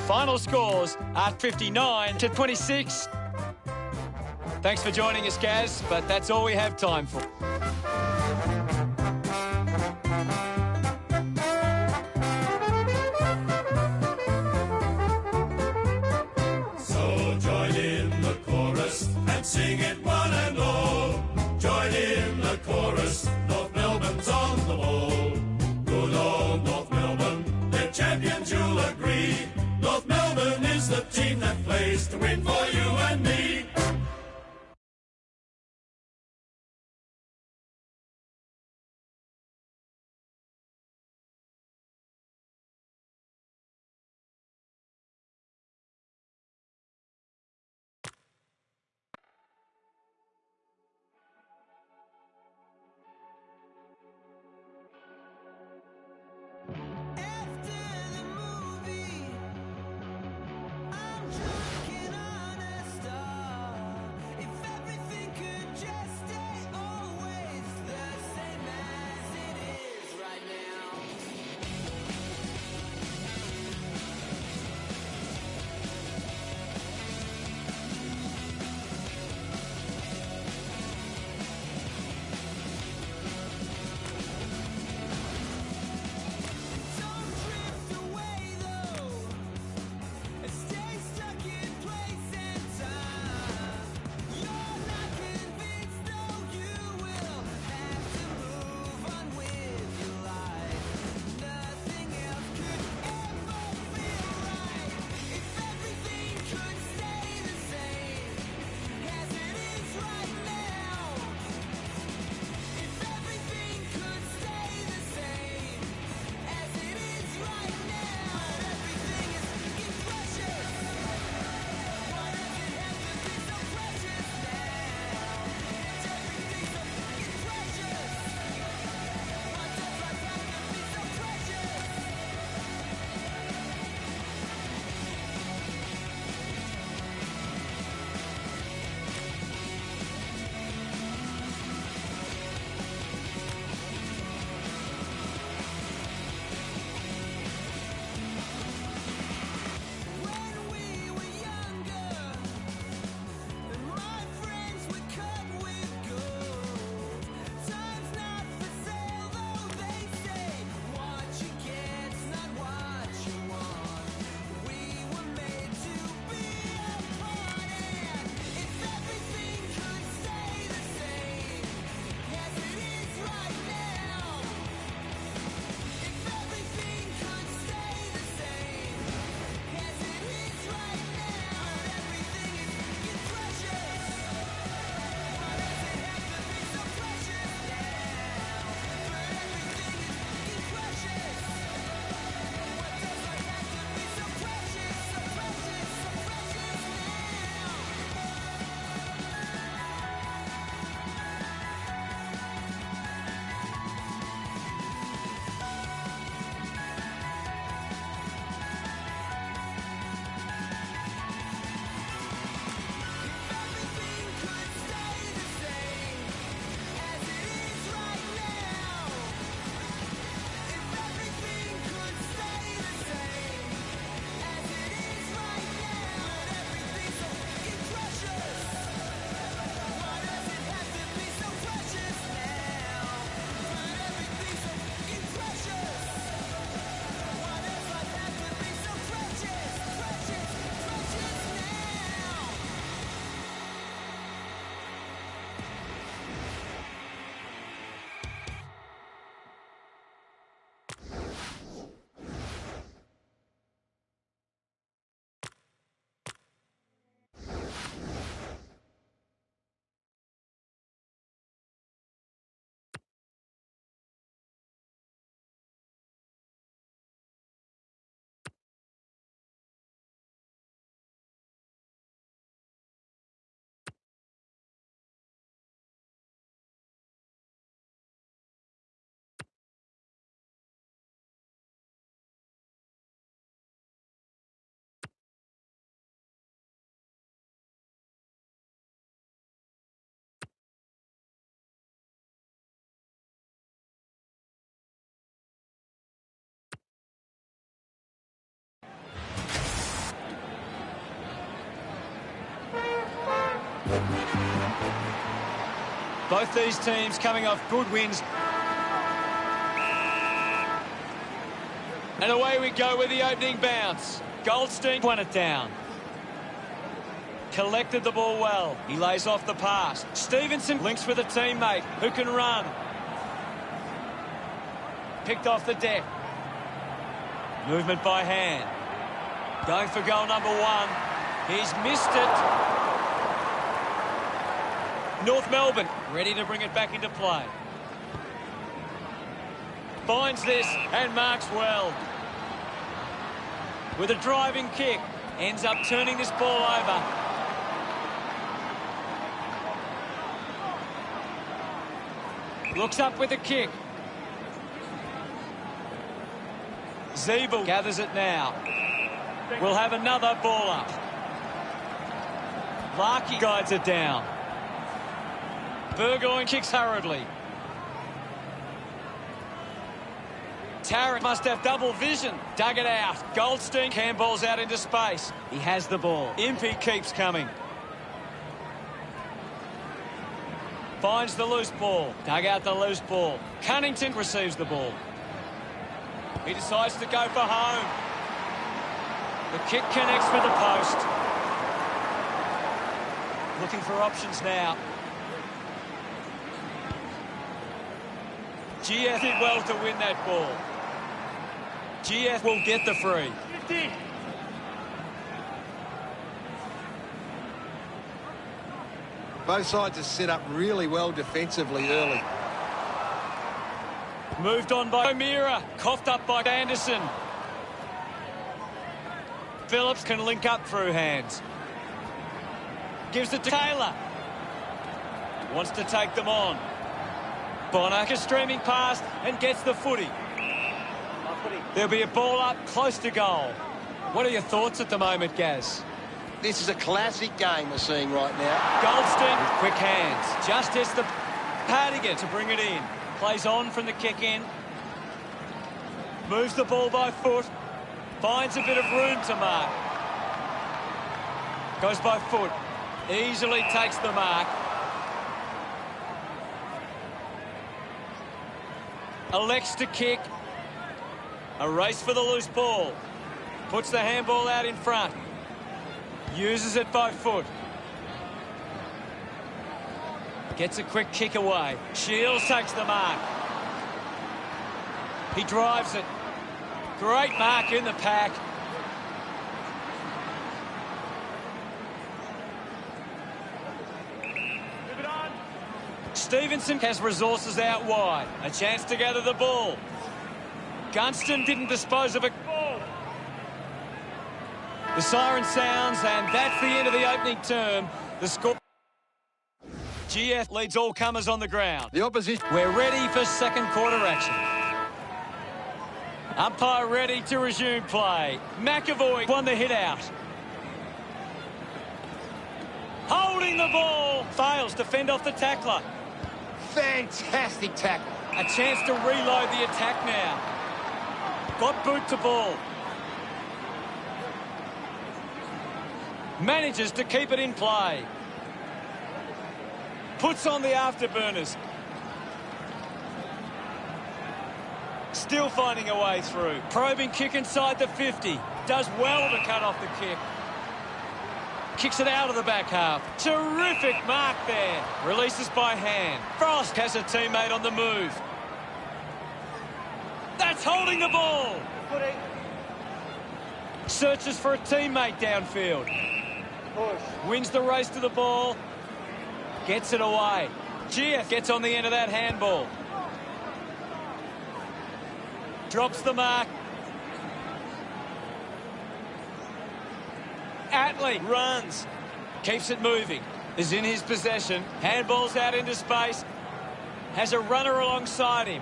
final scores are 59-26. Thanks for joining us, Gaz, but that's all we have time for. So join in the chorus and sing it one and all. Join in the chorus, North Melbourne's on the ball. Good old North Melbourne, they're champions, you'll agree. North Melbourne is the team that plays to win for you and me. Both these teams coming off good wins. And away we go with the opening bounce. Goldstein won it down. Collected the ball well. He lays off the pass. Stevenson links with a teammate who can run. Picked off the deck. Movement by hand. Going for goal number 1. He's missed it. North Melbourne ready to bring it back into play. Finds this and marks well. With a driving kick. Ends up turning this ball over. Looks up with a kick. Zeeble gathers it now. We'll have another ball up. Larkey guides it down. Burgoyne kicks hurriedly. Tarrant must have double vision. Dug it out. Goldstein handballs out into space. He has the ball. Impey keeps coming. Finds the loose ball. Dug out the loose ball. Cunnington receives the ball. He decides to go for home. The kick connects with the post. Looking for options now. GF did well to win that ball. GF will get the free. 50. Both sides are set up really well defensively early. Moved on by O'Meara. Coughed up by Anderson. Phillips can link up through hands. Gives it to Taylor. Wants to take them on. Bonner streaming past and gets the footy. There'll be a ball up close to goal. What are your thoughts at the moment, Gaz? This is a classic game we're seeing right now. Goldstein with quick hands. Just hits the Padigan to bring it in. Plays on from the kick in. Moves the ball by foot. Finds a bit of room to mark. Goes by foot. Easily takes the mark. Elects to kick. A race for the loose ball. Puts the handball out in front. Uses it by foot. Gets a quick kick away. Shields takes the mark. He drives it. Great mark in the pack. Move it on. Stevenson has resources out wide. A chance to gather the ball. Gunston didn't dispose of it. The siren sounds, and that's the end of the opening term. The score. GF leads all comers on the ground. The opposition. We're ready for second quarter action. Umpire ready to resume play. McAvoy won the hit out. Holding the ball. Fails to fend off the tackler. Fantastic tackle. A chance to reload the attack now. Got boot to ball. Manages to keep it in play. Puts on the afterburners. Still finding a way through. Probing kick inside the 50. Does well to cut off the kick. Kicks it out of the back half. Terrific mark there. Releases by hand. Frost has a teammate on the move. That's holding the ball. Searches for a teammate downfield. Push. Wins the race to the ball. Gets it away. GF gets on the end of that handball. Drops the mark. Atley runs. Keeps it moving. Is in his possession. Handballs out into space. Has a runner alongside him.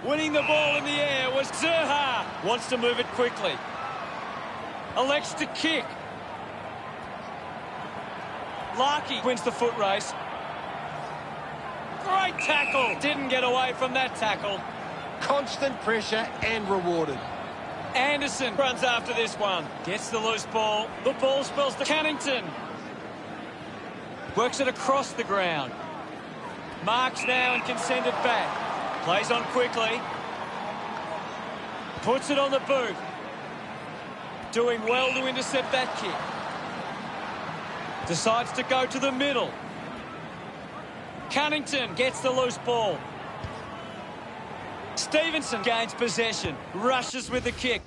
Winning the ball in the air was Zerha. Wants to move it quickly. Elects to kick. Larkey wins the foot race. Great tackle. Didn't get away from that tackle. Constant pressure and rewarded. Anderson runs after this one. Gets the loose ball. The ball spills to Cunnington. Works it across the ground. Marks now and can send it back. Plays on quickly. Puts it on the boot. Doing well to intercept that kick. Decides to go to the middle. Cunnington gets the loose ball. Stevenson gains possession. Rushes with the kick.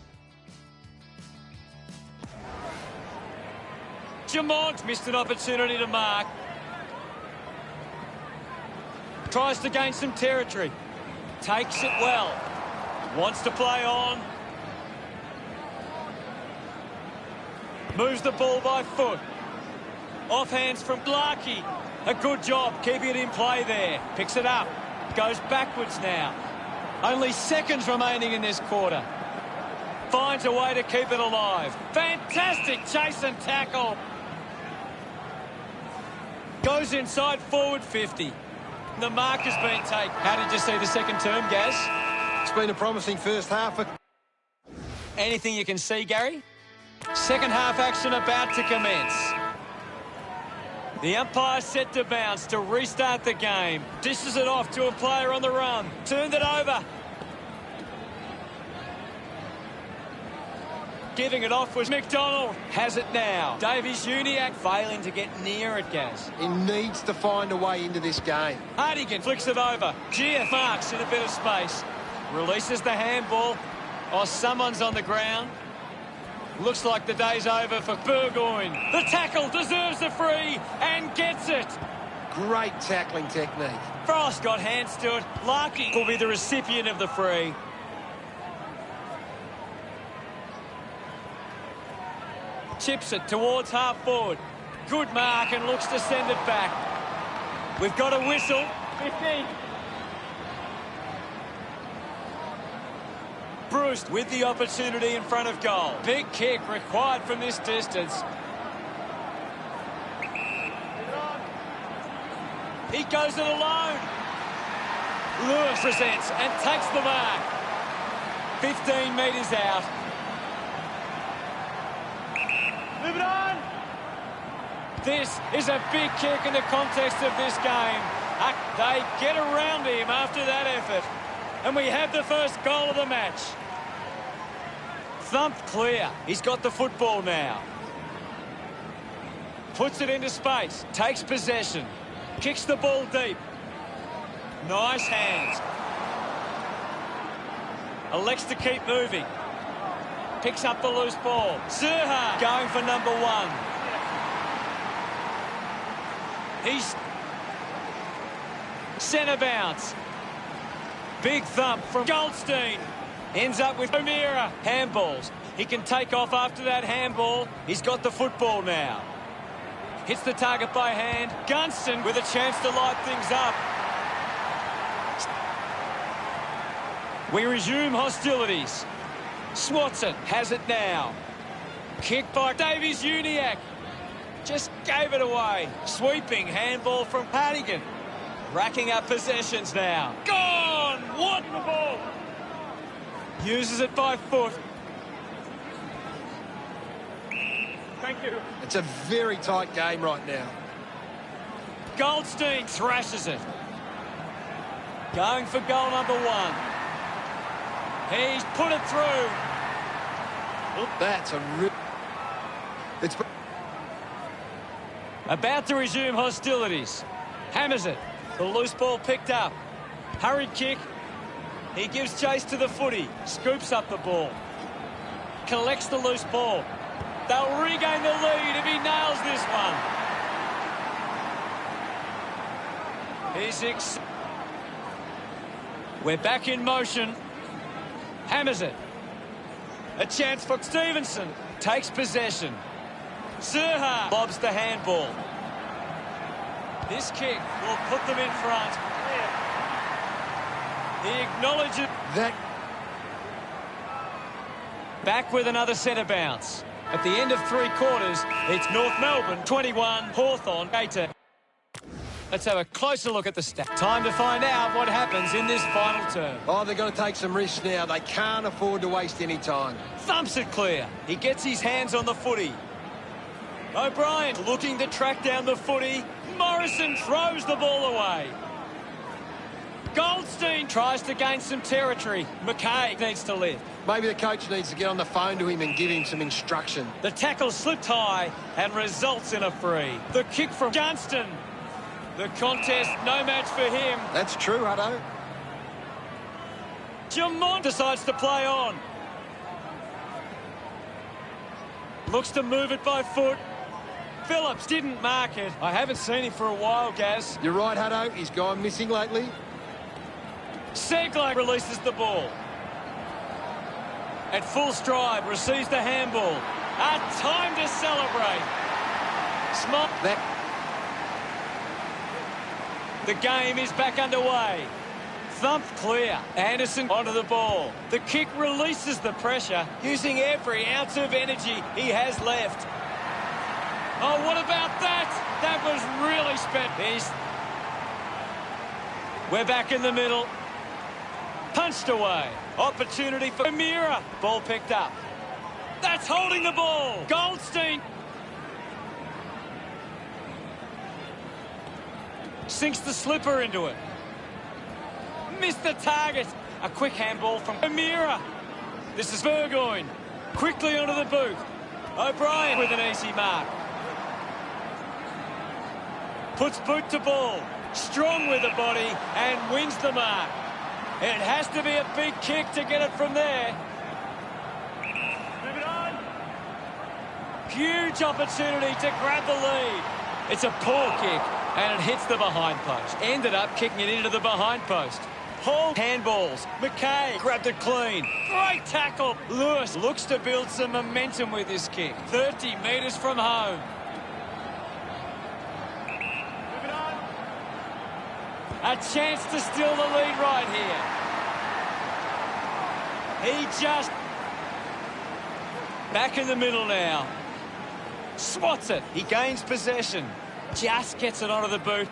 Jamont missed an opportunity to mark. Tries to gain some territory. Takes it well. Wants to play on. Moves the ball by foot. Off hands from Larkey. A good job keeping it in play there. Picks it up. Goes backwards now. Only seconds remaining in this quarter. Finds a way to keep it alive. Fantastic chase and tackle. Goes inside forward 50. The mark has been taken. How did you see the second term, Gaz? It's been a promising first half. Anything you can see, Gary? Second half action about to commence. The umpire set to bounce to restart the game. Dishes it off to a player on the run. Turned it over. Giving it off was McDonald. Has it now. Davies-Uniacke failing to get near it, Gaz. He needs to find a way into this game. Hardigan flicks it over. Gia marks in a bit of space. Releases the handball. Oh, someone's on the ground. Looks like the day's over for Burgoyne. The tackle deserves the free and gets it. Great tackling technique. Frost got hands to it. Larkey will be the recipient of the free. Chips it towards half forward. Good mark and looks to send it back. We've got a whistle. 15. Bruce with the opportunity in front of goal. Big kick required from this distance. He goes it alone. Lewis presents and takes the mark. 15 metres out. Move it on. This is a big kick in the context of this game. They get around him after that effort. And we have the first goal of the match. Thumped clear. He's got the football now. Puts it into space. Takes possession. Kicks the ball deep. Nice hands. Elects to keep moving. Picks up the loose ball. Zerha going for number 1. He's centre bounce. Big thump from Goldstein. Ends up with O'Meara. Handballs. He can take off after that handball. He's got the football now. Hits the target by hand. Gunston with a chance to light things up. We resume hostilities. Swatson has it now. Kick by Davies-Uniacke. Just gave it away. Sweeping handball from Hardigan. Racking up possessions now. Gone! What the ball? Uses it by foot. Thank you. It's a very tight game right now. Goldstein thrashes it. Going for goal number 1. He's put it through. That's a real... It's... About to resume hostilities. Hammers it. The loose ball picked up. Hurried kick. He gives chase to the footy. Scoops up the ball. Collects the loose ball. They'll regain the lead if he nails this one. We're back in motion. Hammers it. A chance for Stevenson. Takes possession. Zerha lobs the handball. This kick will put them in front. He acknowledges that. Back with another centre bounce. At the end of 3 quarters, it's North Melbourne 21, Hawthorn 18. Let's have a closer look at the stats. Time to find out what happens in this final term. Oh, they've got to take some risks now. They can't afford to waste any time. Thumps it clear. He gets his hands on the footy. O'Brien looking to track down the footy. Morrison throws the ball away. Goldstein tries to gain some territory. McKay needs to lift. Maybe the coach needs to get on the phone to him and give him some instruction. The tackle slipped high and results in a free. The kick from Gunston. The contest, no match for him. That's true, Hutto. Jamont decides to play on. Looks to move it by foot. Phillips didn't mark it. I haven't seen him for a while, Gaz. You're right, Hutto. He's gone missing lately. Segler releases the ball. At full stride, receives the handball. A time to celebrate. Small. The game is back underway. Thumped clear. Anderson onto the ball. The kick releases the pressure, using every ounce of energy he has left. Oh, what about that? That was really spent. We're back in the middle. Punched away. Opportunity for Mira. Ball picked up. That's holding the ball. Goldstein. Sinks the slipper into it. Missed the target. A quick handball from Mira. This is Burgoyne. Quickly onto the boot. O'Brien with an easy mark. Puts boot to ball. Strong with the body and wins the mark. It has to be a big kick to get it from there. Move it on. Huge opportunity to grab the lead. It's a poor kick and it hits the behind post. Ended up kicking it into the behind post. Hall handballs. McKay grabbed it clean. Great tackle. Lewis looks to build some momentum with this kick. 30 metres from home. A chance to steal the lead right here. He just... Back in the middle now. Swats it. He gains possession. Just gets it onto the boot.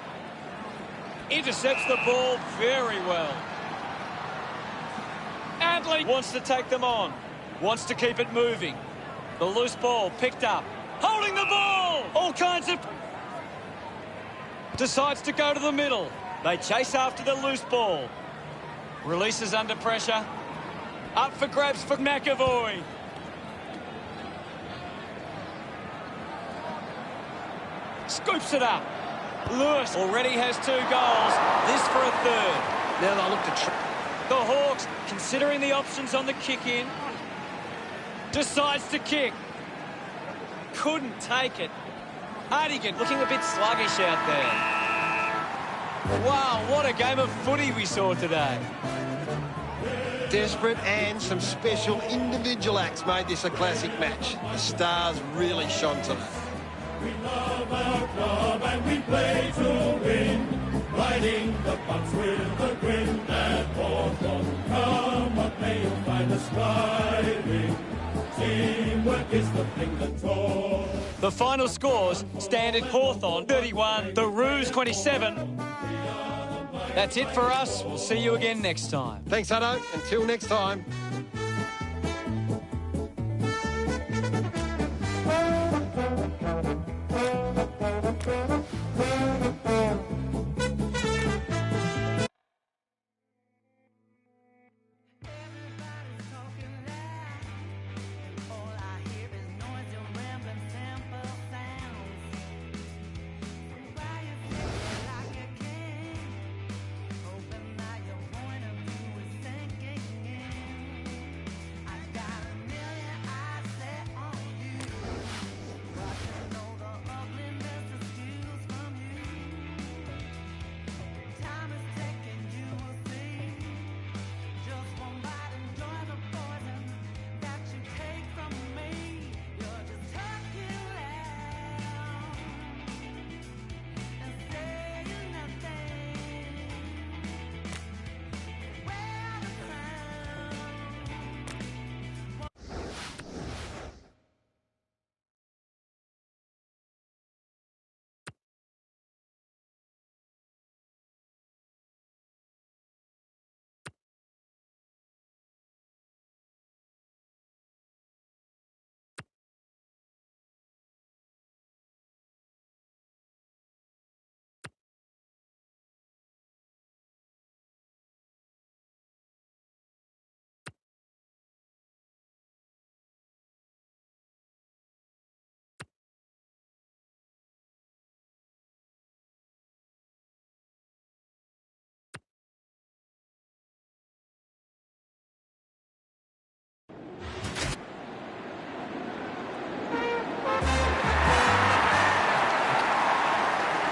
Intercepts the ball very well. Adley wants to take them on. Wants to keep it moving. The loose ball picked up. Holding the ball! All kinds of... Decides to go to the middle. They chase after the loose ball. Releases under pressure. Up for grabs for McAvoy. Scoops it up. Lewis already has 2 goals. This for a third. Now they'll look to... The Hawks, considering the options on the kick-in, decides to kick. Couldn't take it. Hardigan looking a bit sluggish out there. Wow, what a game of footy we saw today. Desperate and some special individual acts made this a classic match. The stars really shone tonight. We love our club and we play to win. Riding the bumps with a grin and Hawthorn. Come what may, you'll find us riding. Teamwork is the thing that draws. The final scores stand at Hawthorn 31, the Roos 27. That's it for us. We'll see you again next time. Thanks, Hutto. Until next time.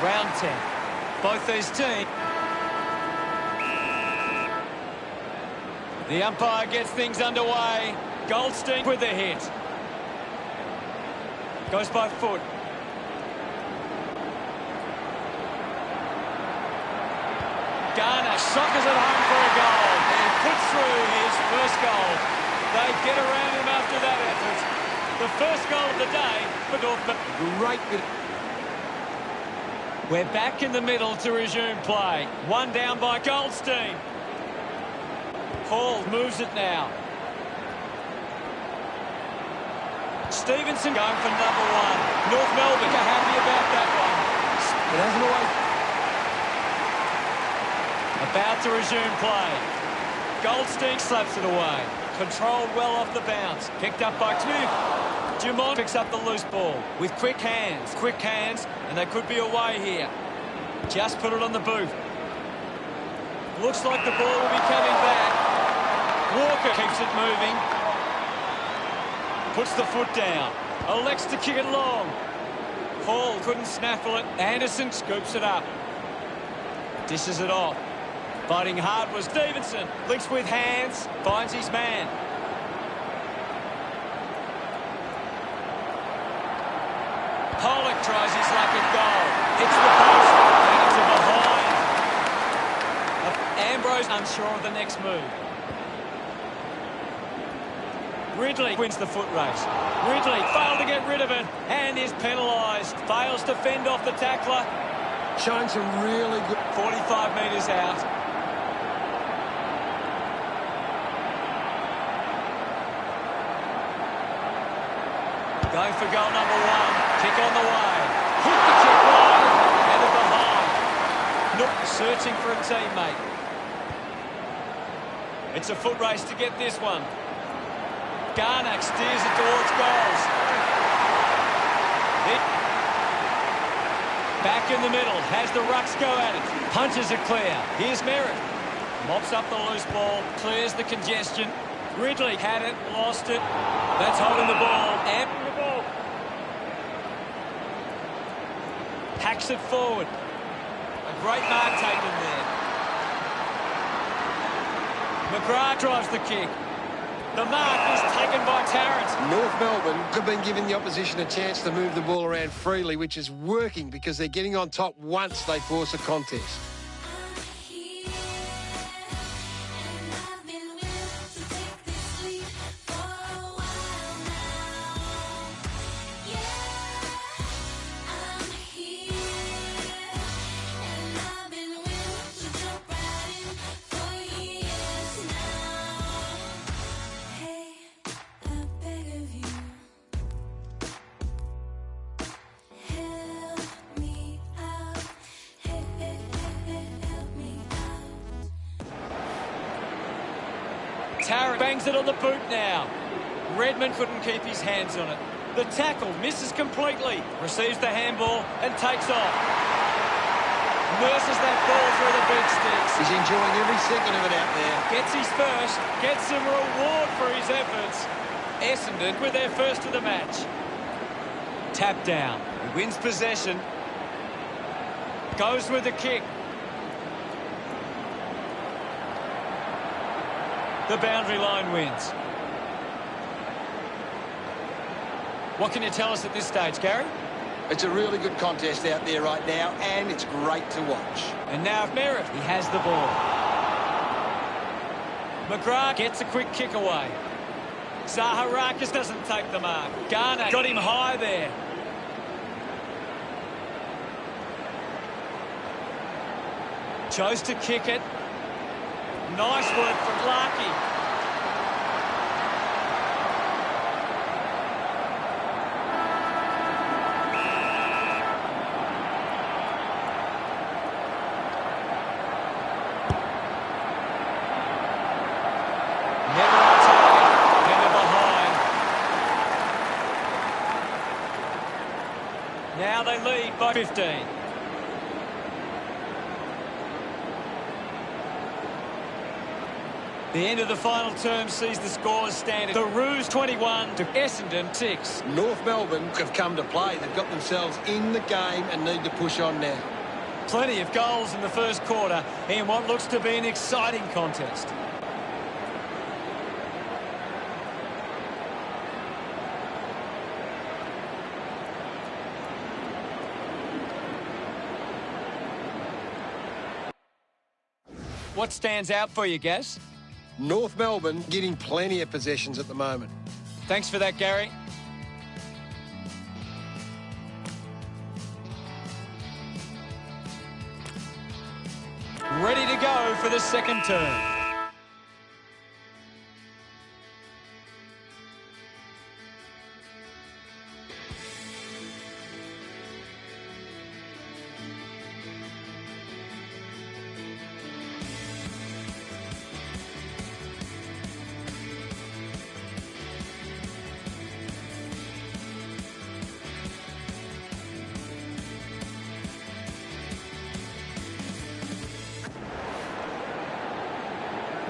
Round 10. Both these teams. The umpire gets things underway. Goldstein with a hit. Goes by foot. Garner sockers it home for a goal. And he puts through his first goal. They get around him after that effort. The first goal of the day for North. Great bit. We're back in the middle to resume play. One down by Goldstein. Hall moves it now. Stevenson going for number one. North Melbourne are happy about that one. It hasn't always... About to resume play. Goldstein slaps it away. Controlled well off the bounce. Picked up by Smith. Dumont picks up the loose ball with quick hands. Quick hands, and they could be away here. Just put it on the boot. Looks like the ball will be coming back. Walker keeps it moving. Puts the foot down. Elects to kick it long. Hall couldn't snaffle it. Anderson scoops it up. Dishes it off. Fighting hard was Stevenson. Links with hands. Finds his man. Pollock tries his luck at goal. Hits the post. And it's a behind. Ambrose unsure of the next move. Ridley wins the foot race. Ridley failed to get rid of it and is penalised. Fails to fend off the tackler. Showing some really good... 45 metres out. Going for goal number one. Kick on the way. Hit the kick wide. And a behind. Nook searching for a teammate. It's a foot race to get this one. Garnack steers it towards goals. Back in the middle, has the rucks go at it. Punches it clear. Here's Merritt. Mops up the loose ball, clears the congestion. Ridley had it, lost it. That's holding the ball. Amping the ball. Hacks it forward. A great mark taken there. McGrath drives the kick. The mark is taken by Tarrant. North Melbourne have been giving the opposition a chance to move the ball around freely, which is working because they're getting on top once they force a contest. Tarrant bangs it on the boot now. Redmond couldn't keep his hands on it. The tackle misses completely. Receives the handball and takes off. Nurses that ball through the big sticks. He's enjoying every second of it out there. Gets his first. Gets some reward for his efforts. Essendon with their first of the match. Tap down. He wins possession. Goes with the kick. The boundary line wins. What can you tell us at this stage, Gary? It's a really good contest out there right now, and it's great to watch. And now Merritt, he has the ball. McGrath gets a quick kick away. Zaharakis doesn't take the mark. Garner got him high there. Chose to kick it. Nice work from Larkey. Never on target, never behind. Now they lead by 15. The end of the final term sees the scores standing. The Roos 21 to Essendon 6. North Melbourne have come to play. They've got themselves in the game and need to push on now. Plenty of goals in the first quarter in what looks to be an exciting contest. What stands out for you, Gaz? North Melbourne getting plenty of possessions at the moment. Thanks for that, Gary. Ready to go for the second turn.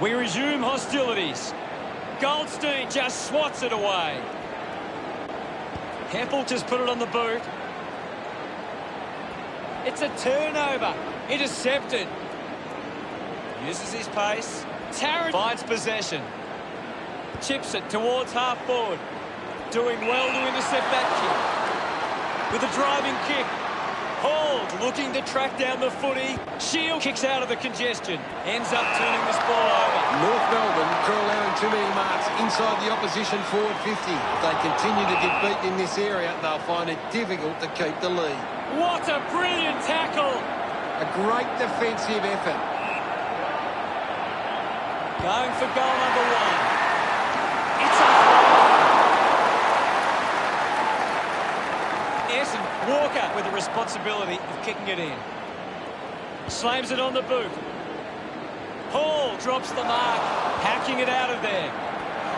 We resume hostilities. Goldstein just swats it away. Heppel just put it on the boot. It's a turnover. Intercepted. Uses his pace. Tarrant finds possession. Chips it towards half forward. Doing well to intercept that kick. With a driving kick. Hold, looking to track down the footy. Shield kicks out of the congestion. Ends up turning this ball over. North Melbourne are allowing too many marks inside the opposition forward 50. If they continue to get beaten in this area, they'll find it difficult to keep the lead. What a brilliant tackle. A great defensive effort. Going for goal number one. It's a Walker with the responsibility of kicking it in. Slams it on the boot. Hall drops the mark, hacking it out of there.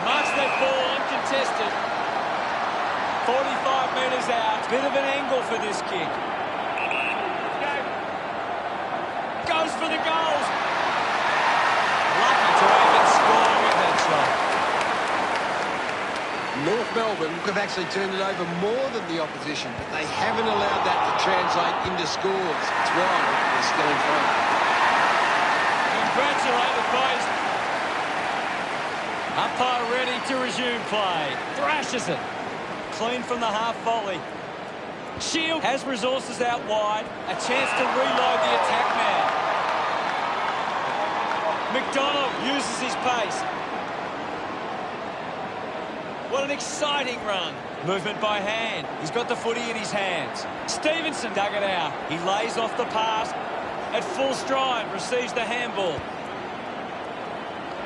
Marks that ball uncontested. 45 metres out. Bit of an angle for this kick. Goes for the goals. Lucky to even score with that shot. North Melbourne have actually turned it over more than the opposition, but they haven't allowed that to translate into scores. That's why they're still in front. Congratulate the boys. Umpire ready to resume play. Thrashes it. Clean from the half volley. Shield has resources out wide. A chance to reload the attack now. McDonald uses his pace. What an exciting run. Movement by hand. He's got the footy in his hands. Stevenson dug it out. He lays off the pass. At full stride, receives the handball.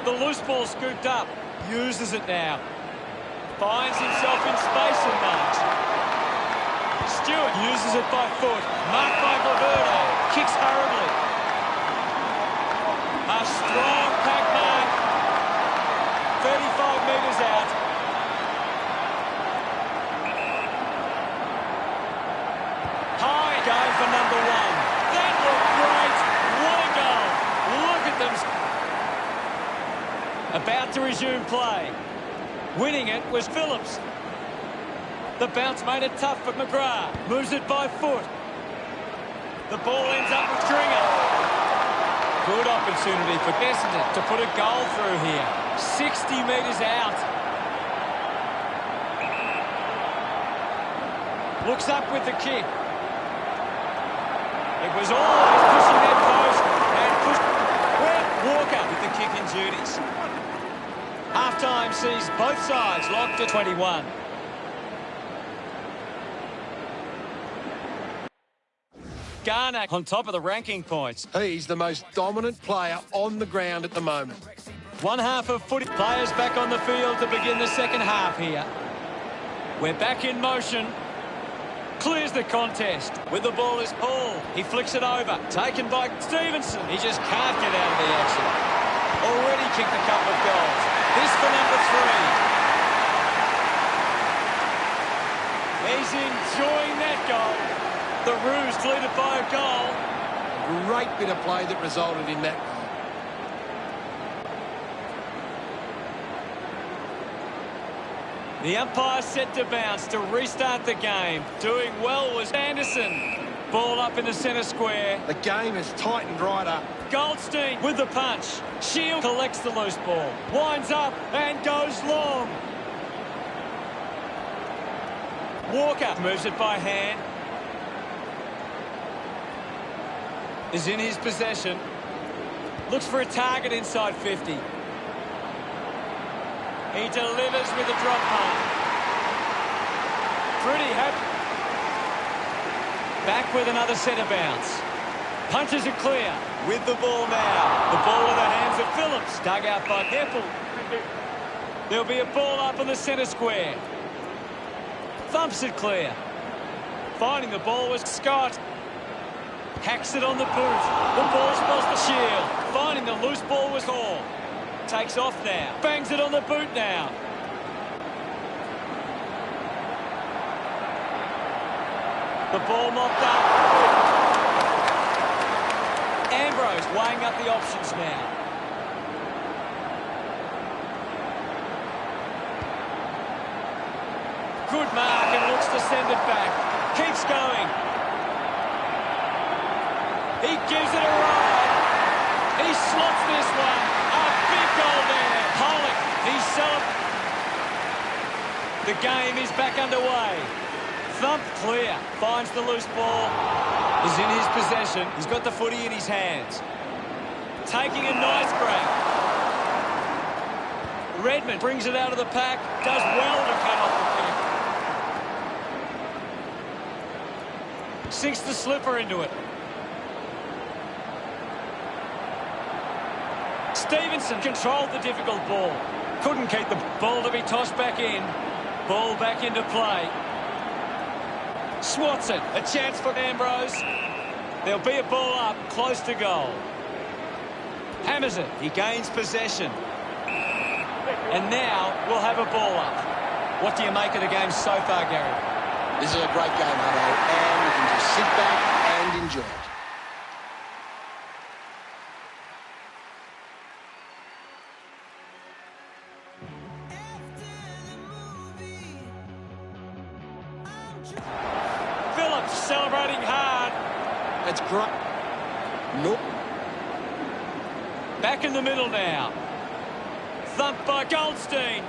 The loose ball scooped up. Uses it now. Finds himself in space and marks. Stewart uses it by foot. Marked by Gilberto. Kicks hurriedly. A strong pack mark. 35 metres out. High going for number one. That looked great. What a goal. Look at them. About to resume play. Winning it was Phillips. The bounce made it tough for McGrath. Moves it by foot. The ball ends up with Stringer. Good opportunity for Essendon to put a goal through here. 60 metres out. Looks up with the kick. It was always pushing that post and pushed. Walker with the kick and duties. Half-time sees both sides locked at 21. Garner on top of the ranking points. He's the most dominant player on the ground at the moment. One half of footy. Players back on the field to begin the second half here. We're back in motion. Clears the contest. With the ball is Hall. He flicks it over. Taken by Stevenson. He just can't get out of the action. Already kicked a couple of goals. This for number 3. He's enjoying that goal. The Roos leaded by a goal. Great bit of play that resulted in that goal. The umpire set to bounce to restart the game. Doing well was Anderson. Ball up in the centre square. The game has tightened right up. Goldstein with the punch. Shield collects the loose ball. Winds up and goes long. Walker moves it by hand. Is in his possession. Looks for a target inside 50. He delivers with a drop punt. Pretty happy. Back with another centre bounce. Punches it clear. With the ball now. The ball in the hands of Phillips. Dug out by Keppel. There'll be a ball up in the centre square. Thumps it clear. Finding the ball was Scott. Hacks it on the boot. The ball's lost the shield. Finding the loose ball was Hall. Takes off now. Bangs it on the boot now. The ball mopped up. Ambrose weighing up the options now. Good mark and looks to send it back. Keeps going. He gives it a ride. He slots this one. A big goal there. Pollock. He's celebrating. The game is back underway. Thump clear. Finds the loose ball. Is in his possession. He's got the footy in his hands. Taking a nice grab. Redmond brings it out of the pack. Does well to cut off the kick. Sinks the slipper into it. Stevenson controlled the difficult ball. Couldn't keep the ball to be tossed back in. Ball back into play. Swats it. A chance for Ambrose. There'll be a ball up, close to goal. Hammers it. He gains possession. And now we'll have a ball up. What do you make of the game so far, Gary? This is a great game, Hutto, and you can just sit back and enjoy it. Phillips celebrating hard. That's great. Nope. Back in the middle now. Thumped by Goldstein.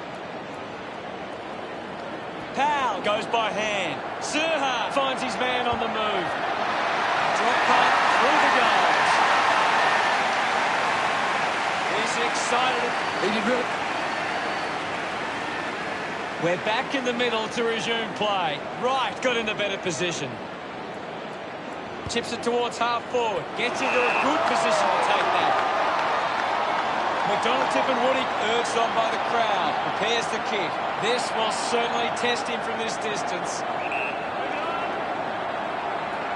Powell goes by hand. Serha finds his man on the move. Drop punt through the goals. He's excited. He did really. We're back in the middle to resume play. Right, got in the better position. Chips it towards half forward. Gets into a good position to take that. McDonald, Tip and Woody urged on by the crowd. Prepares the kick. This will certainly test him from this distance.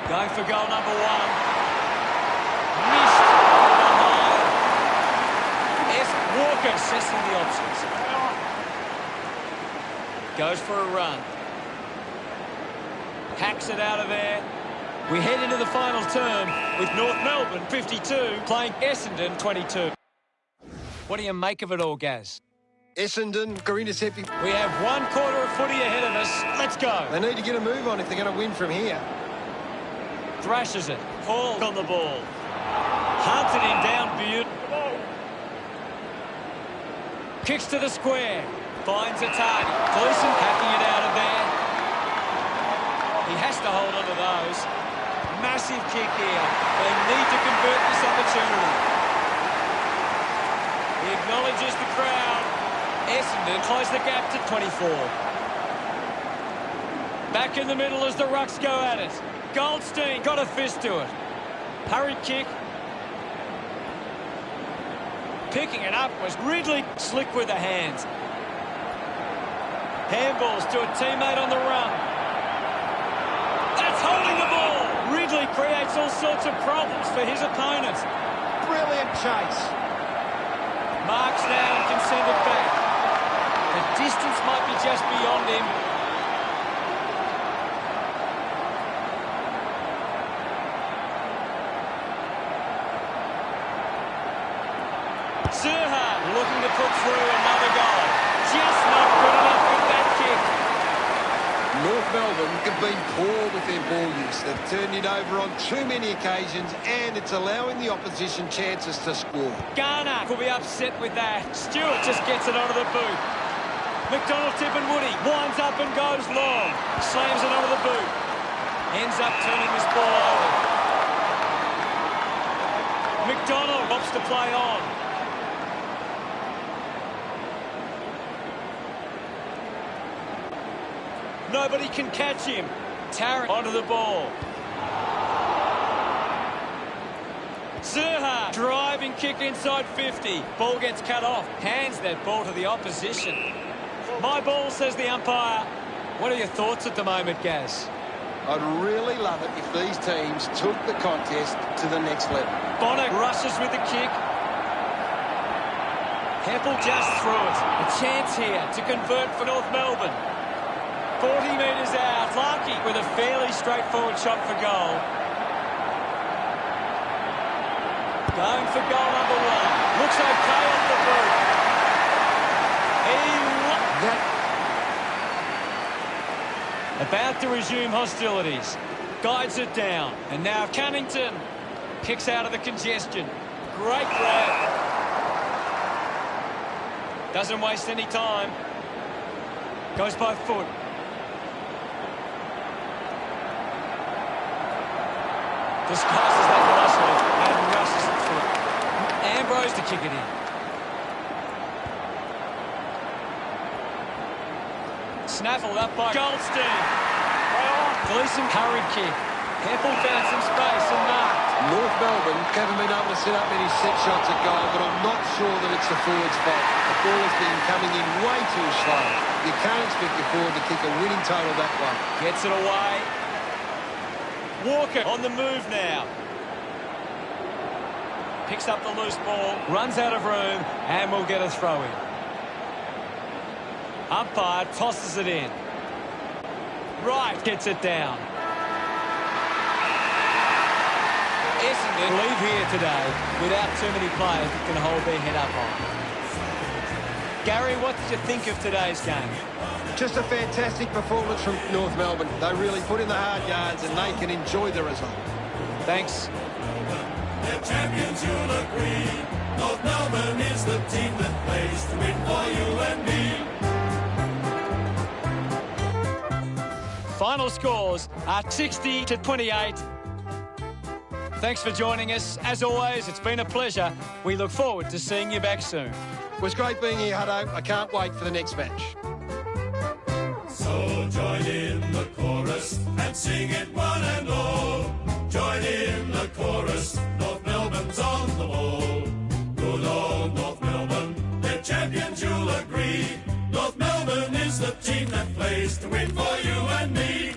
Going for goal number one. Missed behind. Walker assessing the options. Goes for a run. Hacks it out of there. We head into the final term with North Melbourne 52 playing Essendon 22. What do you make of it all, Gaz? Essendon are intercepting. We have 1 quarter of footy ahead of us. Let's go. They need to get a move on if they're going to win from here. Thrashes it. Hall on the ball. Hunted him down, Beard. Kicks to the square. Finds a target. Gleeson hacking it out of there. He has to hold on to those. Massive kick here. They need to convert this opportunity. He acknowledges the crowd. Essendon close the gap to 24. Back in the middle as the Rucks go at it. Goldstein got a fist to it. Hurried kick. Picking it up was Ridley. Slick with the hands. Handballs to a teammate on the run. That's holding the ball. Ridley creates all sorts of problems for his opponent. Brilliant chase. Marks now and can send it back. The distance might be just beyond him. Serha looking to put through another goal. Just not good enough with that kick. North Melbourne have been poor with their ball use. They've turned it over on too many occasions, and it's allowing the opposition chances to score. Garner will be upset with that. Stewart just gets it onto the boot. McDonald tipping Woody. Winds up and goes long. Slams it onto the boot. Ends up turning this ball over. McDonald opts to play on. Nobody can catch him. Tarrant onto the ball. Zerha driving kick inside 50. Ball gets cut off. Hands that ball to the opposition. My ball, says the umpire. What are your thoughts at the moment, Gaz? I'd really love it if these teams took the contest to the next level. Bonner rushes with the kick. Heppel just through it. A chance here to convert for North Melbourne. 40 metres out. Clarkey with a fairly straightforward shot for goal. Going for goal number one. Looks okay off the boot. About to resume hostilities. Guides it down. And now Cunnington kicks out of the congestion. Great grab. Doesn't waste any time. Goes by foot. Disguises that velocity and rushes it through. Ambrose to kick it in. Snaffled up by Goldstein. Gleeson hurried kick. Heppel found some space and marked. North Melbourne haven't been able to set up many set shots at goal, but I'm not sure that it's the forwards' fault. The ball has been coming in way too slow. You can't expect your forward to kick a winning total that way. Gets it away. Walker on the move now. Picks up the loose ball, runs out of room, and will get a throw in. Umpire tosses it in. Wright gets it down. Essendon leave here today without too many players that can hold their head up on. Gary, what did you think of today's game? Just a fantastic performance from North Melbourne. They really put in the hard yards and they can enjoy the result. Thanks. They're champions, you'll agree. North Melbourne is the team that plays to win for you and me. Final scores are 60 to 28. Thanks for joining us. As always, it's been a pleasure. We look forward to seeing you back soon. It was great being here, Hutto. I can't wait for the next match. So join in the chorus and sing it one and all. Join in the chorus, North Melbourne's on the ball. Good old North Melbourne, they're champions, you'll agree. North Melbourne is the team that plays to win for you and me.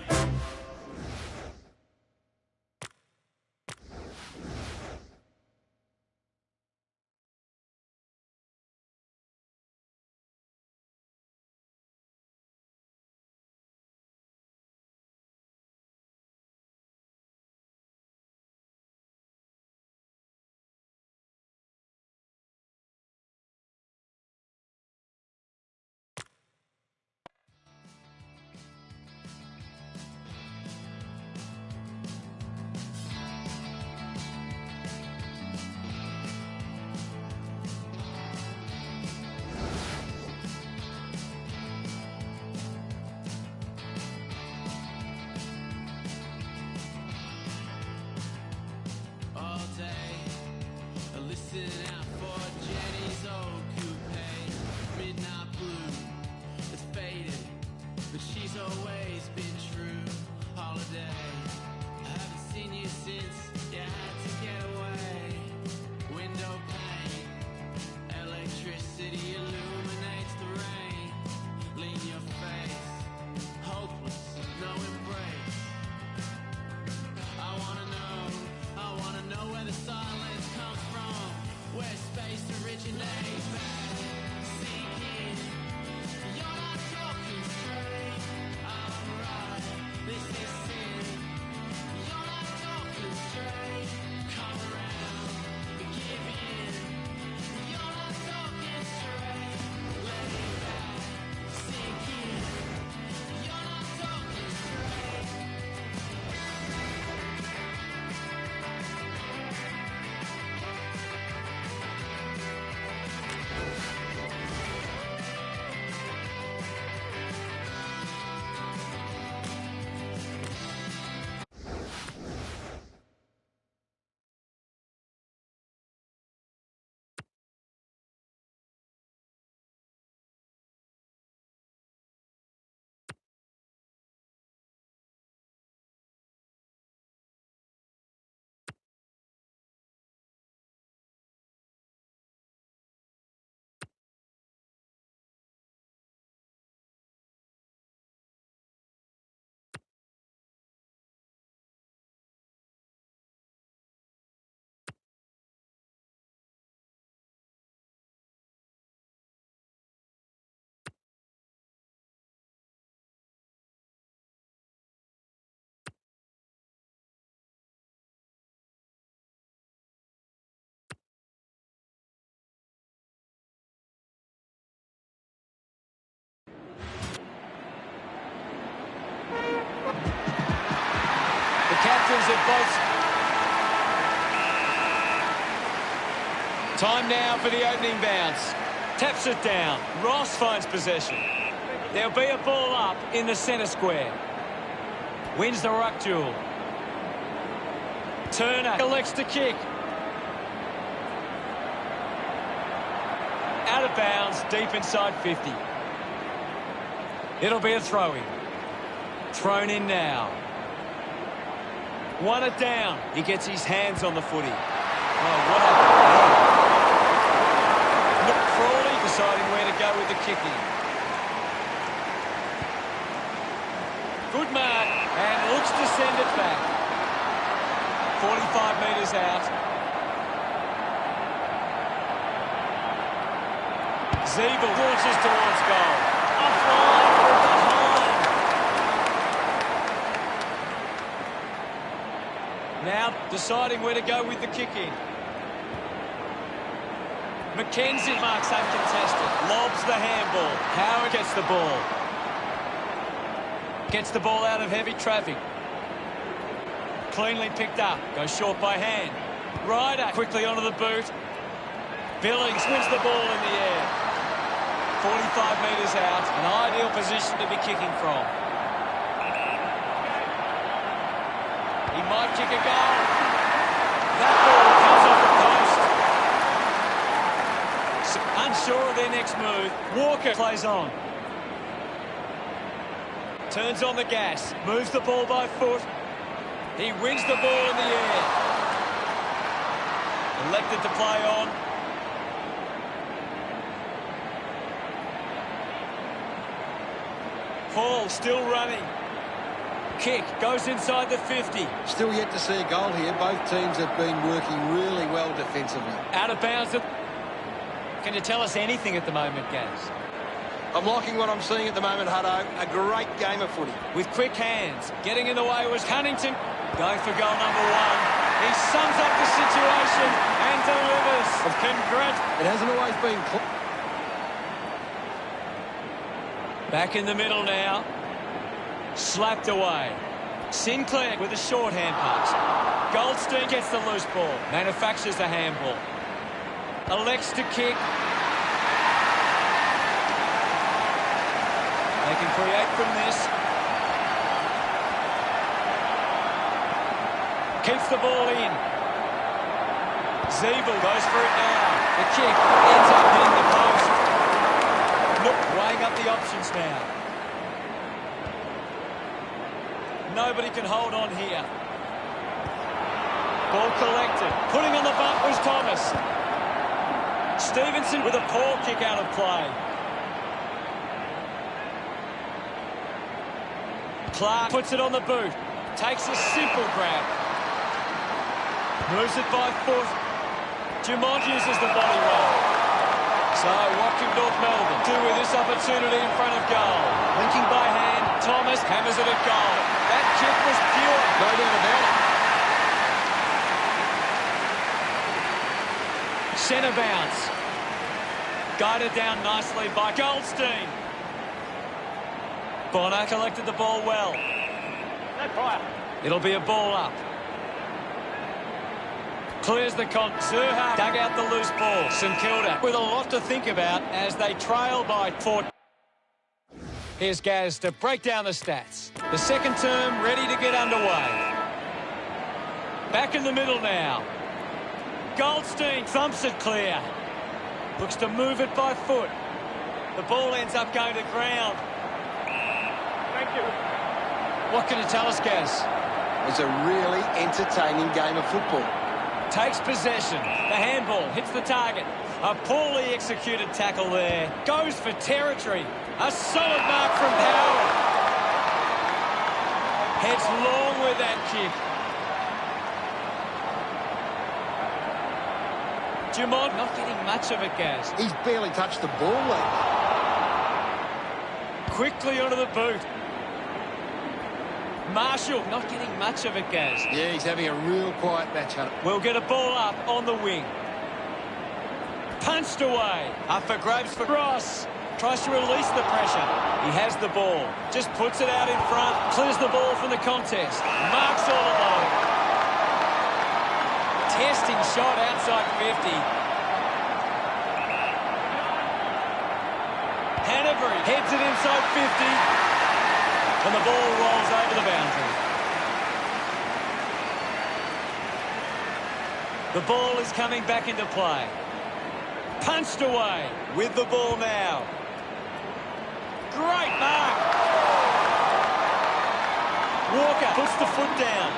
captains of both. Time now for the opening bounce. Taps it down. Ross finds possession. There'll be a ball up in the centre square. Wins the ruck duel. Turner elects to kick. Out of bounds, deep inside 50. It'll be a throw-in. Thrown in now. Won it down. He gets his hands on the footy. Oh, what happened there? Crawley deciding where to go with the kicking. Good mark, and looks to send it back. 45 metres out. Ziebel launches towards goal. Offline, behind. Now deciding where to go with the kick-in. McKenzie marks uncontested. Lobs the handball. Howard gets the ball. Gets the ball out of heavy traffic. Cleanly picked up. Goes short by hand. Ryder quickly onto the boot. Billings wins the ball in the air. 45 metres out. An ideal position to be kicking from. He might kick a goal. That ball comes off the post. Unsure of their next move. Walker plays on. Turns on the gas. Moves the ball by foot. He wins the ball in the air. Elected to play on. Hall still running. Kick goes inside the 50. Still yet to see a goal here. Both teams have been working really well defensively. Out of bounds. Can you tell us anything at the moment, Gaz? I'm liking what I'm seeing at the moment, Hutto. A great game of footy. With quick hands. Getting in the way was Cunnington. Going for goal number 1. He sums up the situation and delivers. Congrats. It hasn't always been close. Back in the middle now. Slapped away. Sinclair with a shorthand pass. Goldstein gets the loose ball. Manufactures the handball. Elects to kick. They can create from this. Keeps the ball in. Ziebel goes for it now. The kick ends up hitting the post. Look, weighing up the options now. Nobody can hold on here. Ball collected. Putting on the bump was Thomas. Stevenson with a poor kick out of play. Clark puts it on the boot. Takes a simple grab. Moves it by foot. Dumont uses the body well. So what can North Melbourne do with this opportunity in front of goal? Linking by hand. Thomas hammers it at goal. That kick was pure. No doubt about it. Centre bounce. Guided down nicely by Goldstein. Bonner collected the ball well. No prior. It'll be a ball up. Clears the con. Zerha dug out the loose ball. St Kilda with a lot to think about as they trail by 4. Here's Gaz to break down the stats. The second term ready to get underway. Back in the middle now. Goldstein thumps it clear. Looks to move it by foot. The ball ends up going to ground. Thank you. What can you tell us, Gaz? It's a really entertaining game of football. Takes possession. The handball hits the target. A poorly executed tackle there. Goes for territory. A solid mark from Howard. Heads long with that kick. Dumont not getting much of it, Gaz. He's barely touched the ball leg. Quickly onto the boot. Marshall not getting much of it, Gaz. Yeah, he's having a real quiet match. We'll get a ball up on the wing. Punched away. Up for grabs for Ross. Tries to release the pressure. He has the ball. Just puts it out in front. Clears the ball from the contest. Marks all alone. Testing shot outside 50. Hanbury heads it inside 50. And the ball rolls over the boundary. The ball is coming back into play. Punched away with the ball now. Great mark. Walker puts the foot down.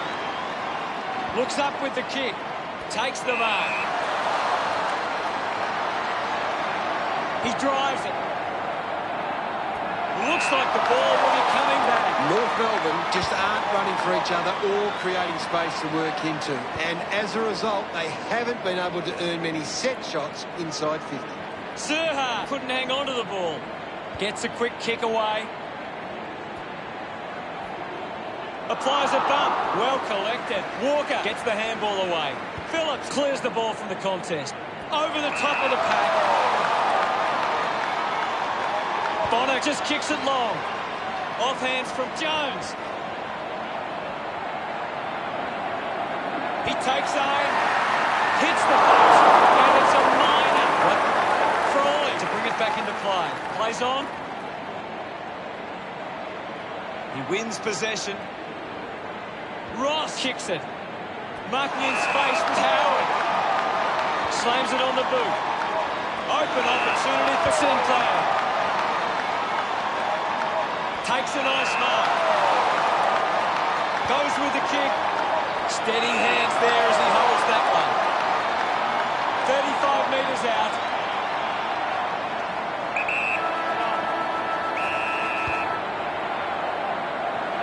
Looks up with the kick. Takes the mark. He drives it. Looks like the ball will be coming back. North Melbourne just aren't running for each other or creating space to work into. And as a result, they haven't been able to earn many set shots inside 50. Serha couldn't hang on to the ball. Gets a quick kick away. Applies a bump. Well collected. Walker gets the handball away. Phillips clears the ball from the contest. Over the top of the pack. Bonner just kicks it long. Off hands from Jones. He takes aim. Hits the post. And it's a minor. Frawley to bring it back into play. Plays on. He wins possession. Ross kicks it. Marking in space was Howard. Slams it on the boot. Open opportunity for Sinclair. Takes a nice mark. Goes with the kick. Steady hands there as he holds that one. 35 metres out.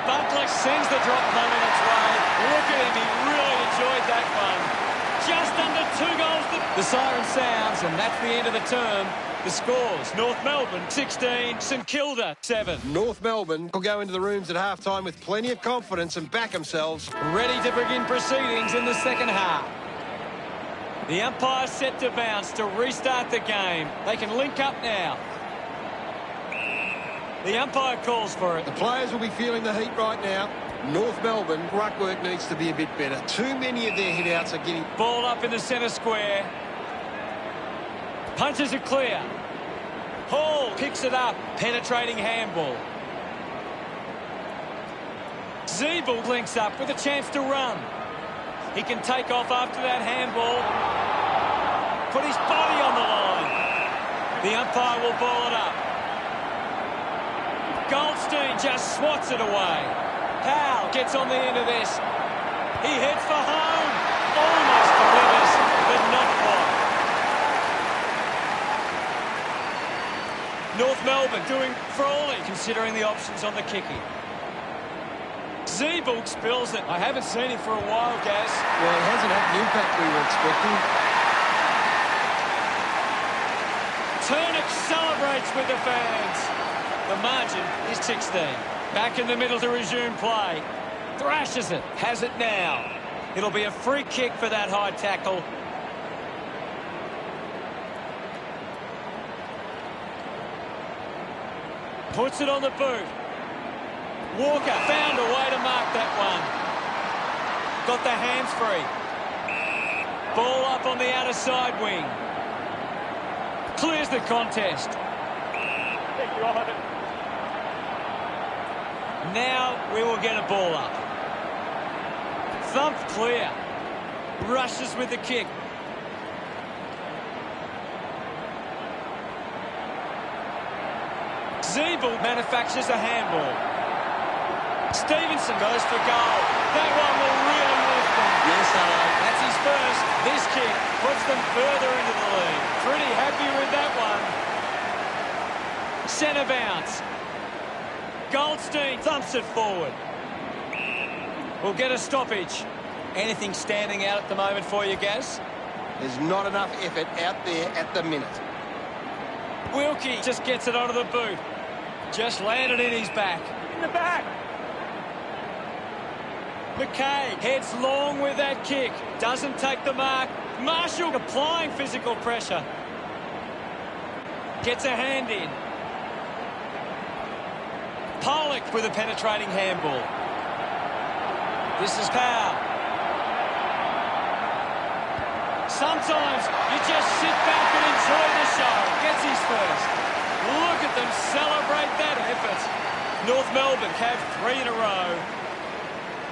Butler sends the drop coming its way. Look at him, he really enjoyed that one. Just under 2 goals. The siren sounds, and that's the end of the term. The scores: North Melbourne 16, St Kilda 7. North Melbourne will go into the rooms at half-time with plenty of confidence and back themselves. Ready to begin proceedings in the second half. The umpire's set to bounce to restart the game. They can link up now. The umpire calls for it. The players will be feeling the heat right now. North Melbourne, ruck work needs to be a bit better. Too many of their hit-outs are getting... Ball up in the centre square. Punches it clear. Hall picks it up. Penetrating handball. Zeeble links up with a chance to run. He can take off after that handball. Put his body on the line. The umpire will ball it up. Goldstein just swats it away. Howe gets on the end of this. He heads for home. Almost delivers, but not quite. North Melbourne doing Frawley, considering the options on the kicking. Zeeble spills it. I haven't seen him for a while, Gaz. Well, he hasn't had the impact we were expecting. Turnip celebrates with the fans. The margin is 16. Back in the middle to resume play. Thrashes it. Has it now. It'll be a free kick for that high tackle. Puts it on the boot. Walker found a way to mark that one. Got the hands free. Ball up on the outer side wing. Clears the contest. Now we will get a ball up. Thumped clear. Rushes with the kick. Zeeble manufactures a handball. Stevenson goes for goal. That one will really lift them. Yes, hello. That's his first. This kick puts them further into the lead. Pretty happy with that one. Centre bounce. Goldstein thumps it forward. We'll get a stoppage. Anything standing out at the moment for you, Gaz? There's not enough effort out there at the minute. Wilkie just gets it onto the boot. Just landed in his back. In the back. McKay heads long with that kick. Doesn't take the mark. Marshall applying physical pressure. Gets a hand in. Pollock with a penetrating handball. This is Powell. Sometimes you just sit back and enjoy the show. Gets his first. Look at them celebrate that effort. North Melbourne have 3 in a row.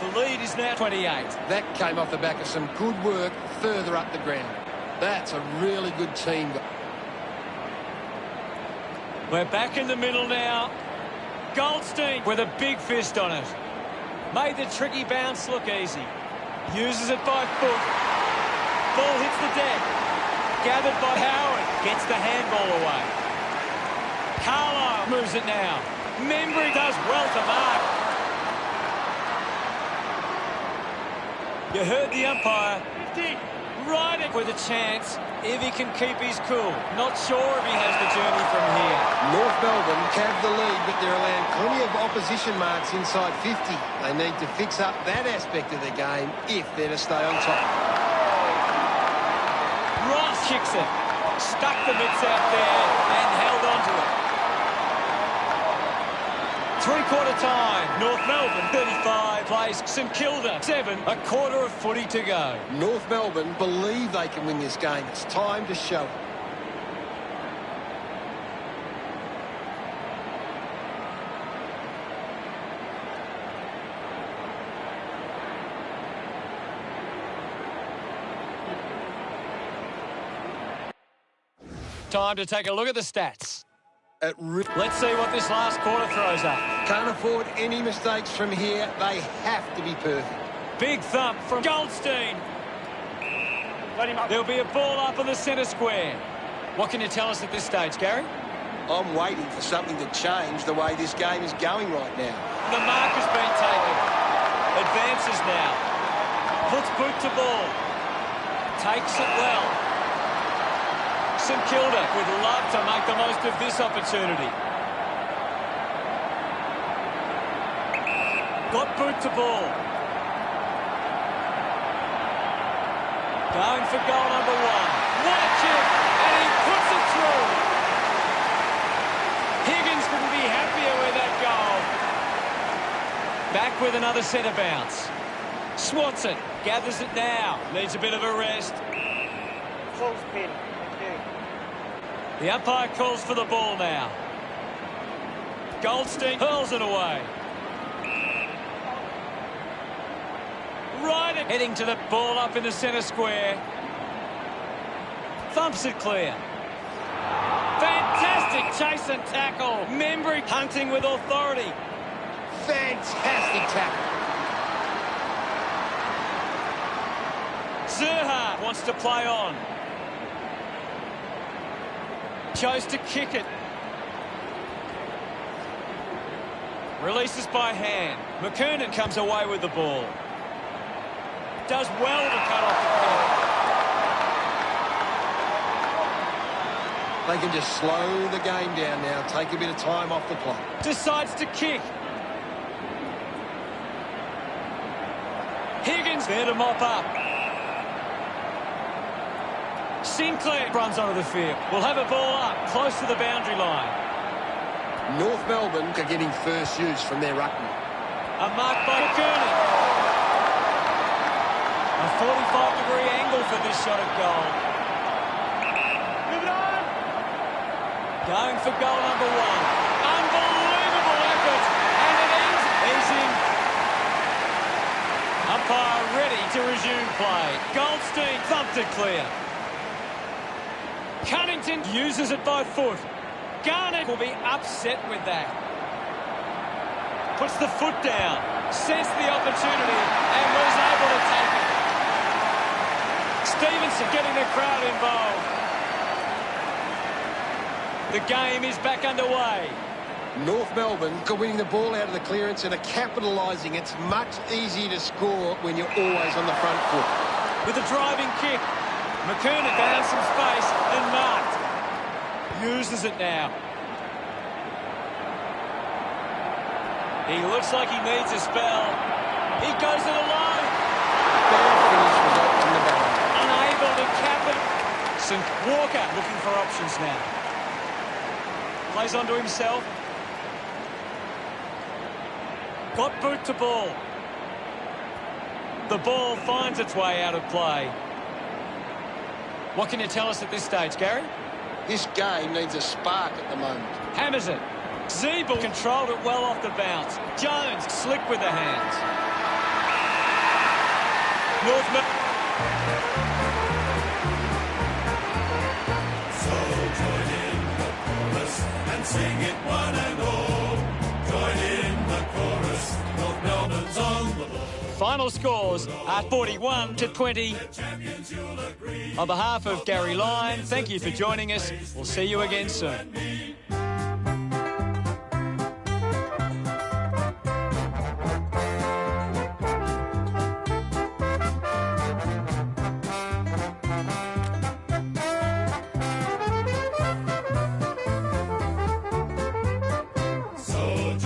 The lead is now 28. That came off the back of some good work further up the ground. That's a really good team. We're back in the middle now. Goldstein with a big fist on it. Made the tricky bounce look easy. Uses it by foot. Ball hits the deck. Gathered by Howard. Gets the handball away. Carlisle moves it now. Membry does well to mark. You heard the umpire. 50. Right with a chance if he can keep his cool. Not sure if he has the journey from here. North Melbourne have the lead, but they're allowing plenty of opposition marks inside 50. They need to fix up that aspect of the game if they're to stay on top. Ross kicks it. Stuck the mitts out there and held on to it. Three-quarter time. North Melbourne 35 plays St Kilda 7. A quarter of footy to go. North Melbourne believe they can win this game. It's time to show it. Time to take a look at the stats. Let's see what this last quarter throws up. Can't afford any mistakes from here. They have to be perfect. Big thump from Goldstein. There'll be a ball up in the centre square. What can you tell us at this stage, Gary? I'm waiting for something to change the way this game is going right now. The mark has been taken. Advances now. Puts boot to ball. Takes it well. St Kilda would love to make the most of this opportunity. Got boot to ball. Going for goal number 1. What a kick! And he puts it through. Higgins couldn't be happier with that goal. Back with another centre bounce. Swats it. Gathers it now. Needs a bit of a rest. False pin. The umpire calls for the ball now. Goldstein hurls it away. Right, heading to the ball up in the centre square. Thumps it clear. Fantastic chase and tackle. Membry hunting with authority. Fantastic tackle. Zerha wants to play on. Chose to kick it. Releases by hand. McKernan comes away with the ball. Does well to cut off the kick. They can just slow the game down now. Take a bit of time off the clock. Decides to kick. Higgins there to mop up. Sinclair runs onto the field. We'll have a ball up close to the boundary line. North Melbourne are getting first use from their ruckman. A mark by McKernan. A 45-degree angle for this shot at goal. Move it on! Going for goal number 1. Unbelievable effort. And it ends. He's in. Umpire ready to resume play. Goldstein thumped it clear. Cunnington uses it by foot. Garnett will be upset with that. Puts the foot down. Sensed the opportunity and was able to take it. Stevenson getting the crowd involved. The game is back underway. North Melbourne are winning the ball out of the clearance and are capitalising. It's much easier to score when you're always on the front foot. With a driving kick. McKernan found some space and marked. Uses it now. He looks like he needs a spell. He goes it alone. Bad finish result from the batter. Unable to cap it. St Walker looking for options now. Plays onto himself. Got boot to ball. The ball finds its way out of play. What can you tell us at this stage, Gary? This game needs a spark at the moment. Hammers it. Zeeble controlled it well off the bounce. Jones slick with the hands. So join in the chorus and sing it one and all. Join in the chorus, North Melbourne's on the ball. Final scores are 41-20. On behalf of Gary Lyon, thank you for joining us. We'll see you again soon.